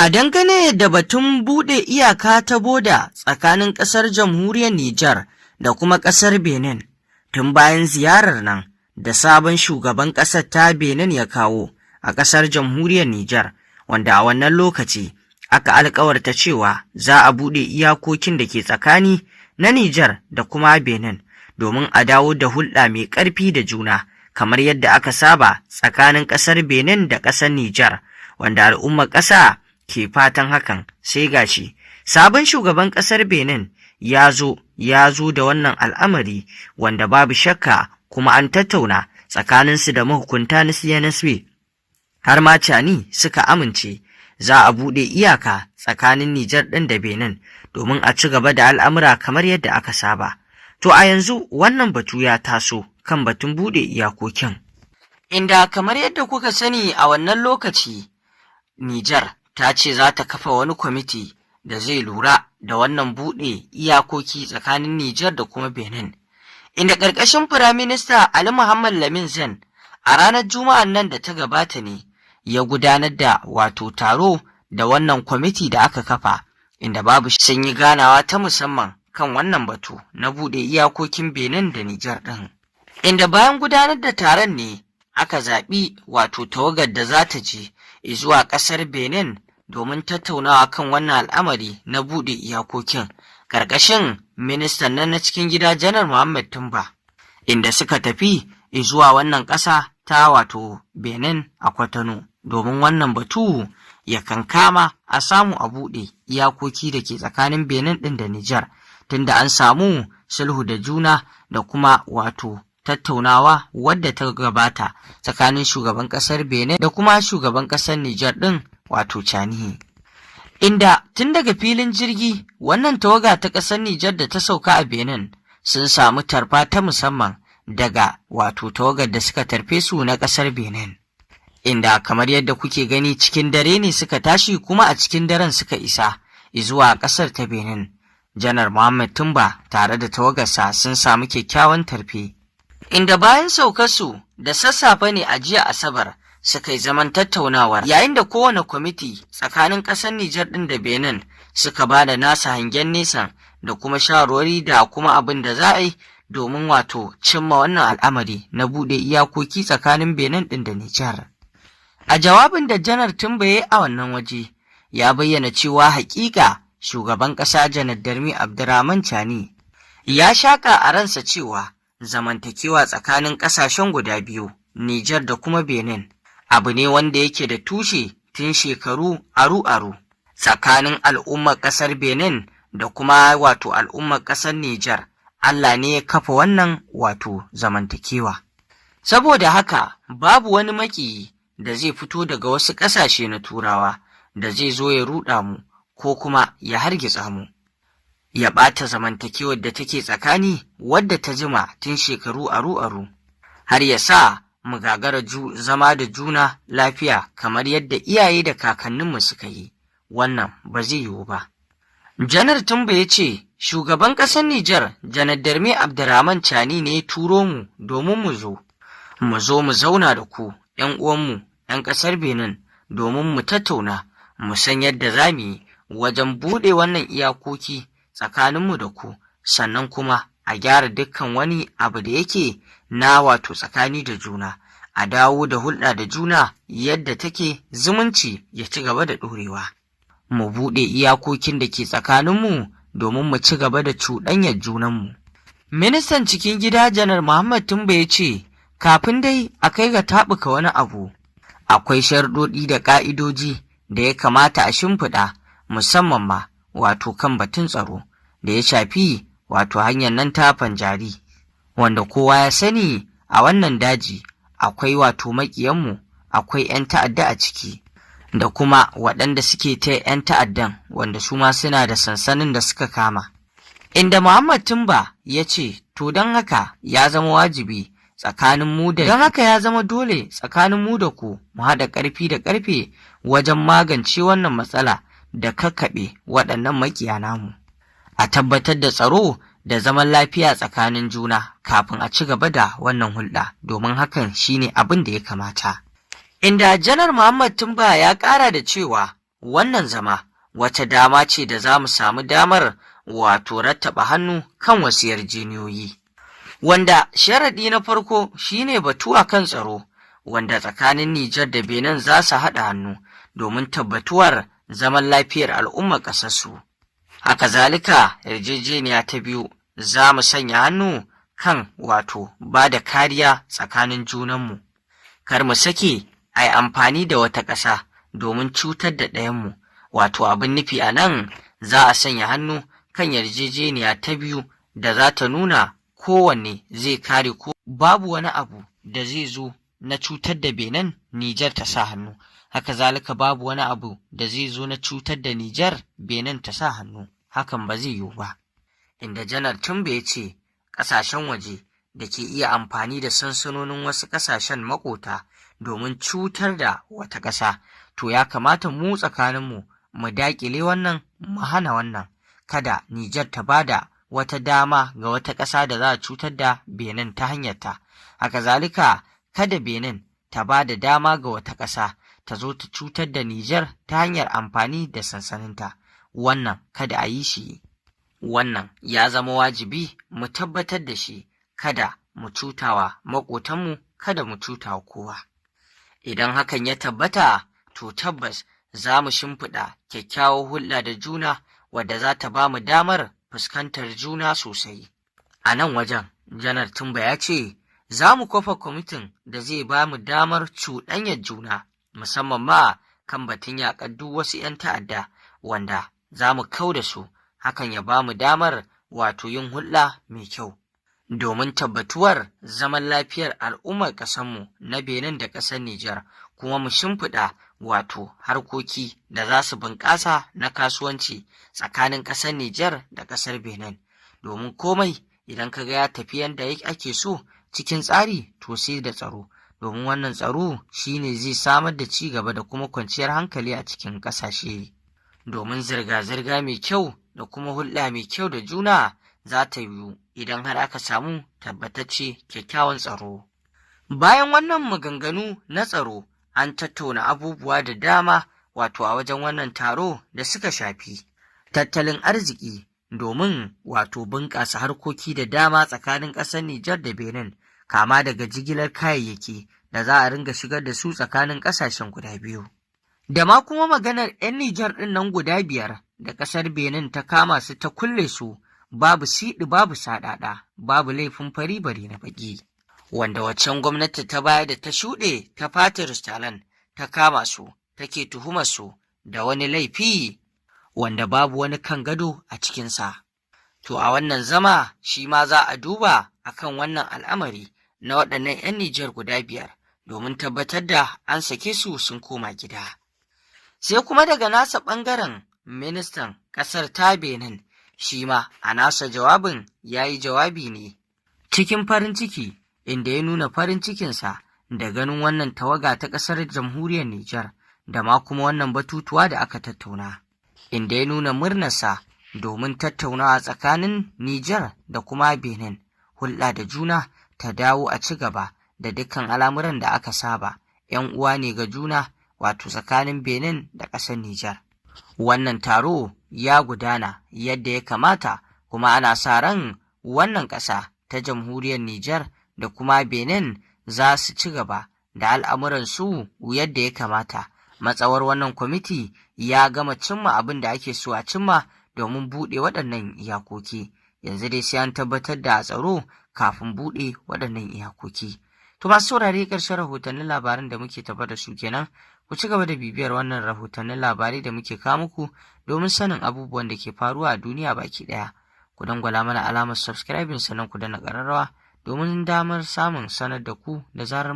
A dangane da batun buɗe iyaka ta boda tsakanin ƙasar jamhuriyar Nijar da kuma ƙasar Benin, tun bayan ziyarar nan da sabon shugaban ƙasar ta Benin ya kawo a ƙasar jamhuriyar Nijar, wanda a wannan lokaci aka alƙawarta cewa za a buɗe iyakokin da ke tsakani na Nijar da kuma Benin domin a dawo da hulɗa mai ƙarfi da juna, kamar yadda aka saba tsakanin ƙasar Benin da ƙasar Nijar, wanda al'ummar ƙasa ke fatan hakan. Sai gashi sabon shugaban ƙasar Benin ya zo da wannan al'amari wanda babu shakka kuma an tattauna tsakaninsu da mahukunta na CNSP, har ma Cani suka amince za a buɗe iyaka tsakanin Nijar ɗin da Benin domin a ci gaba da al'amura kamar yadda aka saba. To a yanzu wannan batu ya taso kan batun buɗe iyakokin, inda kamar yadda kuka sani a wannan lokaci Nijar ta ce za ta kafa wani kwamiti da zai lura da wannan buɗe iyakoki tsakanin Nijar da kuma Benin, inda ƙarƙashin Firaminista Ali Muhammad Lamin Zen a ranar Juma'an nan da ta gabata ne ya gudanar da taro da wannan kwamiti da aka kafa, inda babu sun yi ganawa ta musamman kan wannan batu na buɗe iyakokin Benin da Nijar ɗin. Inda bayan gudanar da taron ne aka zaɓi tawagar da za ta je zuwa ƙasar Benin domin tattaunawa kan wannan al'amari na buɗe iyakokin ƙarƙashin ministan nan na cikin gida Janar Muhammad Tumba, inda suka tafi zuwa wannan ƙasa ta Benin a Kwatano domin wannan batu ya kankama a samu a buɗe iyakoki da ke tsakanin Benin ɗin da Nijar, tunda an samu sulhu da juna da kuma tattaunawa wadda ta gabata tsakanin shugaban ƙasar Benin da kuma shugaban ƙasar Nijar ɗin Cani. Inda tun daga filin jirgi wannan tawaga ta ƙasar Nijar da ta sauka a Benin sun samu tarfa ta musamman daga tawagar da suka tarfe su na ƙasar Benin. Inda kamar yadda kuke gani cikin dare ne suka tashi kuma a cikin daren suka isa zuwa ƙasar ta Benin. Janar Muhammad Tumba tare da tawagarsa sun samu kyakkyawan tarfe. Inda bayan saukarsu da sassafe ne a jiya Asabar suka yi zaman tattaunawar, yayin da kowane kwamiti tsakanin ƙasar Nijar ɗin da Benin suka ba da nasa hangen nesan da kuma shawarwari da kuma abin da za a yi domin cimma wannan al'amari na buɗe iyakoki tsakanin Benin ɗin da Nijar. A jawabin da Janar Tumba ya yi a wannan waje ya bayyana cewa haƙiƙa shugaban ƙasa Janar Darmi Abdurrahman Chani ya shaƙa a ransa cewa zamantakewa tsakanin ƙasashen guda biyu, Nijar da kuma Benin, abu ne wanda yake da tushe tun shekaru aru-aru tsakanin al'ummar ƙasar Benin da kuma al'ummar ƙasar Nijar. Allah ne ya kafa wannan zamantakewa. Saboda haka babu wani maƙiyi da zai fito daga wasu ƙasashe na Turawa da zai zo ya ruɗa mu ko kuma ya hargitsa mu, ya ɓata zamantakewar da take tsakani wadda ta jima tun shekaru aru-aru, har ya sa mu gagara zama da juna lafiya kamar yadda iyaye da kakanninmu suka yi. Wannan ba zai yiwu ba. Janar Tumba ya ce shugaban ƙasar Nijar Janar Darmi Abdurrahman Chani ne ya turo mu domin mu zo mu zauna da ku ‘yan uwanmu ‘yan ƙasar Benin domin mu tattauna mu san yadda za mu yi wajen buɗe wannan iyakoki tsakaninmu da ku, sannan kuma a gyara dukkan wani abu da yake na tsakani da juna, a dawo da hulɗa da juna yadda take, zumunci ya ci gaba da ɗorewa. Mu buɗe iyakokin da ke tsakaninmu domin mu ci gaba da cuɗanyar junanmu. Ministan cikin gida Janar Muhammad Tumba ya ce kafin dai a kai ga taɓuka wani abu, akwai sharɗoɗi da ƙa'idoji da ya kamata a shimfiɗa, musamman ma kan batun tsaro da ya shafi hanyar nan ta Fanjari, wanda kowa ya sani a wannan daji akwai maƙiyanmu, akwai 'yan ta'adda a ciki, da kuma waɗanda suke ta 'yan ta'addan wanda su ma suna da sansanin da suka kama. Inda Muhammad Tumba ya ce to don haka ya zama wajibi don haka ya zama dole tsakanin mu da ku mu haɗa ƙarfi da ƙarfe wajen magance wannan matsala da kakkaɓe waɗannan maƙiya namu, a tabbatar da tsaro da zaman lafiya tsakanin juna kafin a ci gaba da wannan hulɗa, domin hakan shine abin da ya kamata. Inda Janar Muhammad Tumba ya ƙara da cewa wannan zama wata dama ce da za mu samu damar wato rattaba hannu kan wasu yarjejeniyoyi. Wanda sharaɗi na farko shine batu a kan tsaro, wanda tsakanin Nijar da Benin za su haɗa hannu domin tabbatuwar zaman lafiyar al'ummar ƙasarsu. Haka zalika yarjejeniya ta biyu za mu sanya hannu kan wato ba da kariya tsakanin junanmu. Kar mu sake a yi amfani da wata ƙasa domin cutar da ɗayanmu, wato abin nufi a nan za a sanya hannu kan yarjejeniya ta biyu da za ta nuna kowanne zai kare ko babu wani abu da zai zo na cutar da Benin, Nijar ta sa hannu. Haka zalika babu wani abu da zai zo na cutar da Nijar, Benin ta sa hannu. Hakan ba zai yiwu ba. Inda Janar Tumbe ya ce ƙasashen waje da ke iya amfani da sansanonin wasu ƙasashen maƙota domin cutar da wata ƙasa, to ya kamata mu tsakaninmu mu daƙile wannan, mu hana wannan. Kada Nijar ta bada wata dama ga wata ƙasa da za a cutar da Benin ta hanyarta. Haka zalika kada Benin ta ba da dama ga wata ƙasa ta zo ta cutar da Nijar ta hanyar amfani da sansaninta. Wannan kada a yi shi. Wannan ya zama wajibi mu tabbatar da shi, kada mu cutawa maƙotanmu, kada mu cutawa kowa. Idan hakan ya tabbata, to tabbas za mu shimfiɗa kyakkyawar hulɗa da juna wadda za ta ba mu damar fuskantar juna sosai. A nan wajen, Janar Tumba ya ce, za mu kafa kwamitin da zai ba mu damar cuɗanyar juna, musamman ma kan batun yaƙar duk wasu 'yan ta'adda wanda za mu kau da su, hakan ya ba mu damar wato yin hulɗa mai kyau. Domin tabbatuwar zaman lafiyar al'ummar ƙasarmu na Benin da ƙasar Nijar, kuma mu shimfiɗa wato harkoki da za su bunƙasa na kasuwanci tsakanin ƙasar Nijar da ƙasar Benin. Domin komai idan ka ga ya tafi yadda ake so cikin tsari, to sai da tsaro. Domin wannan tsaro shine zai samar da ci gaba da kuma kwanciyar hankali a cikin ƙasashe. Domin zirga-zirga mai kyau da kuma hulɗa mai kyau da juna za ta yiwu idan har aka samu tabbatacce kyakkyawan tsaro. Bayan wannan maganganu na tsaro, an tattauna abubuwa da dama wato a wajen wannan taro da suka shafi tattalin arziki, domin wato bunƙasa harkoki da dama tsakanin ƙasar Nijar da Benin, kama daga jigilar kayayyaki da za a ringa shigar da su tsakanin ƙasashen guda biyu. Da ma kuma maganar 'yan Nijar ɗin nan guda 5 da ƙasar Benin ta kama su ta kulle su, babu siɗi babu saɗaɗa, babu laifin fari bare na baƙi. Wanda waccan gwamnati ta baya da ta shuɗe ta Patrice Talon ta kama su, take tuhumar su da wani laifi wanda babu wani kan gado a cikinsa. To a wannan zama shi ma za a duba akan wannan al'amari na waɗannan 'yan Nijar guda 5 domin tabbatar da an sake su sun koma gida. Sai kuma daga nasa ɓangaren ministan ƙasar ta Benin, shi ma a nasa jawabin ya yi jawabi ne cikin farin ciki, inda ya nuna farin cikinsa da ganin wannan tawaga ta ƙasar jamhuriyar Nijar da ma kuma wannan batutuwa da aka tattauna, inda ya nuna murnarsa domin tattaunawa tsakanin Nijar da kuma Benin, hulɗa da juna ta dawo a ci gaba da dukkan al'amuran da aka saba, 'yan uwa ne ga juna wato tsakanin Benin da ƙasar Nijar. Wannan taro ya gudana yadda ya kamata, kuma ana sa ran wannan ƙasa ta jamhuriyar Nijar da kuma Benin za su ci gaba da al'amuransu yadda ya kamata. Matsawar wannan kwamiti ya gama cimma abin da ake so a cimma domin buɗe waɗannan iyakoki. Yanzu dai sai an tabbatar da tsaro kafin buɗe waɗannan iyakoki. To masu saurare, ƙarshen rahotannin labaran da muke tafa da su kenan. Ku ci gaba da bibiyar wannan rahotannin labarai da muke kawo muku domin sanin abubuwan da ke faruwa a duniya baki ɗaya. Ku dangwala mana alamar subscribing sannan ku danna ƙararrawa domin damar samun sanar da ku da zarar